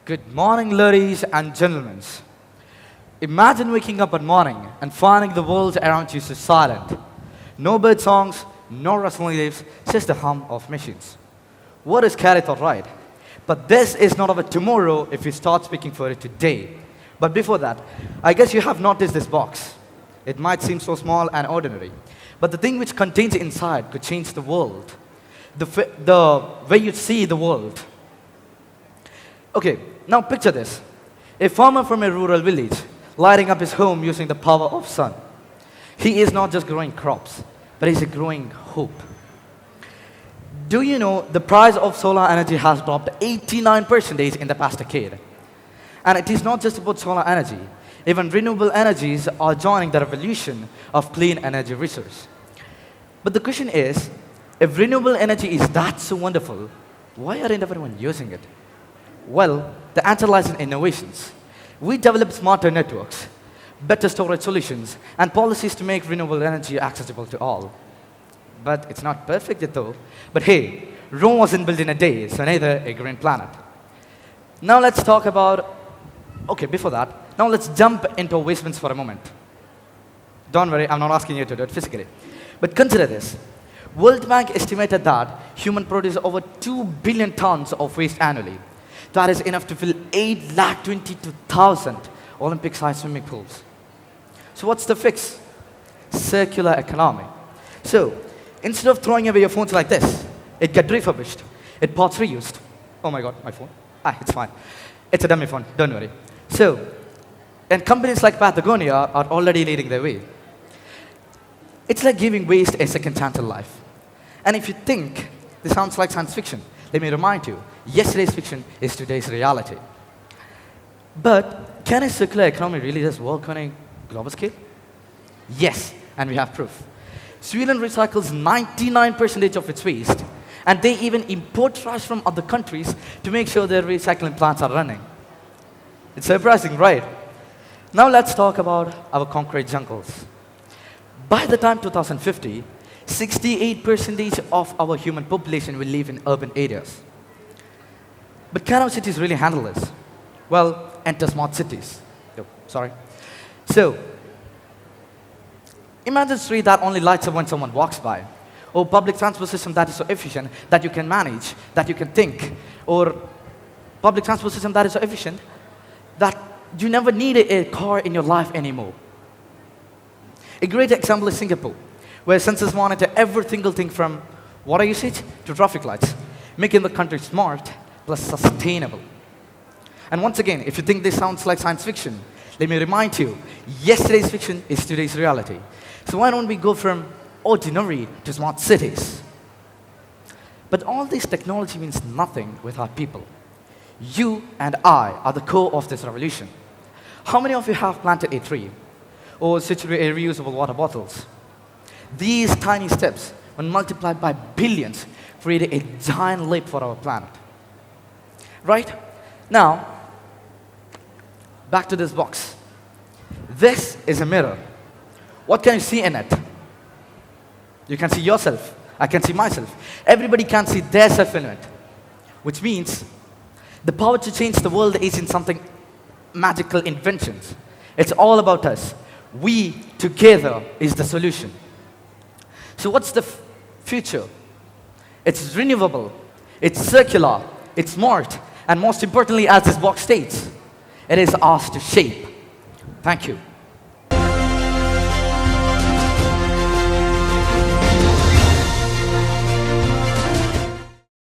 Good morning, ladies and gentlemen. Imagine waking up one morning and finding the world around you so silent. No bird songs, no rustling leaves, just the hum of machines. What is scary thought, right? But this is not about tomorrow if we start speaking for it today. But before that, I guess you have noticed this box. It might seem so small and ordinary, but the thing which contains inside could change the world. The way you see the world. Okay, now picture this. A farmer from a rural village lighting up his home using the power of sun. He is not just growing crops, but he's growing hope. Do you know the price of solar energy has dropped 89% in the past decade? And it is not just about solar energy. Even renewable energies are joining the revolution of clean energy resource. But the question is, if renewable energy is that so wonderful, why aren't everyone using it? Well, the answer lies in innovations. We develop smarter networks, better storage solutions, and policies to make renewable energy accessible to all. But it's not perfect yet though. But hey, Rome wasn't built in a day, so neither a green planet. Now let's talk about, before that, now let's jump into waste for a moment. Don't worry, I'm not asking you to do it physically. But consider this. World Bank estimated that humans produce over 2 billion tons of waste annually. That is enough to fill 822,000 Olympic-sized swimming pools. So what's the fix? Circular economy. So instead of throwing away your phones like this, it gets refurbished. It parts reused. Oh my God, my phone. It's fine. It's a dummy phone, don't worry. So, and companies like Patagonia are already leading the way. It's like giving waste a second chance in life. And if you think this sounds like science fiction, let me remind you, yesterday's fiction is today's reality. But can a circular economy really just work on a global scale? Yes, and we have proof. Sweden recycles 99% of its waste, and they even import trash from other countries to make sure their recycling plants are running. It's surprising, right? Now let's talk about our concrete jungles. By the time 2050, 68% of our human population will live in urban areas. But can our cities really handle this? Well, enter smart cities. So, imagine a street that only lights up when someone walks by, or public transport system that is so efficient that you can manage, that you can think, or public transport system that is so efficient that you never need a car in your life anymore. A great example is Singapore, where sensors monitor every single thing from water usage to traffic lights, making the country smart plus sustainable. And once again, if you think this sounds like science fiction, let me remind you, yesterday's fiction is today's reality. So why don't we go from ordinary to smart cities? But all this technology means nothing without people. You and I are the core of this revolution. How many of you have planted a tree or switched to reusable water bottles? These tiny steps, when multiplied by billions, create a giant leap for our planet. Right? Now, back to this box. This is a mirror. What can you see in it? You can see yourself. I can see myself. Everybody can see their self in it. Which means the power to change the world isn't something magical inventions. It's all about us. We together is the solution. So what's the future? It's renewable, it's circular, it's smart, and most importantly, as this box states, it is ours to shape. Thank you.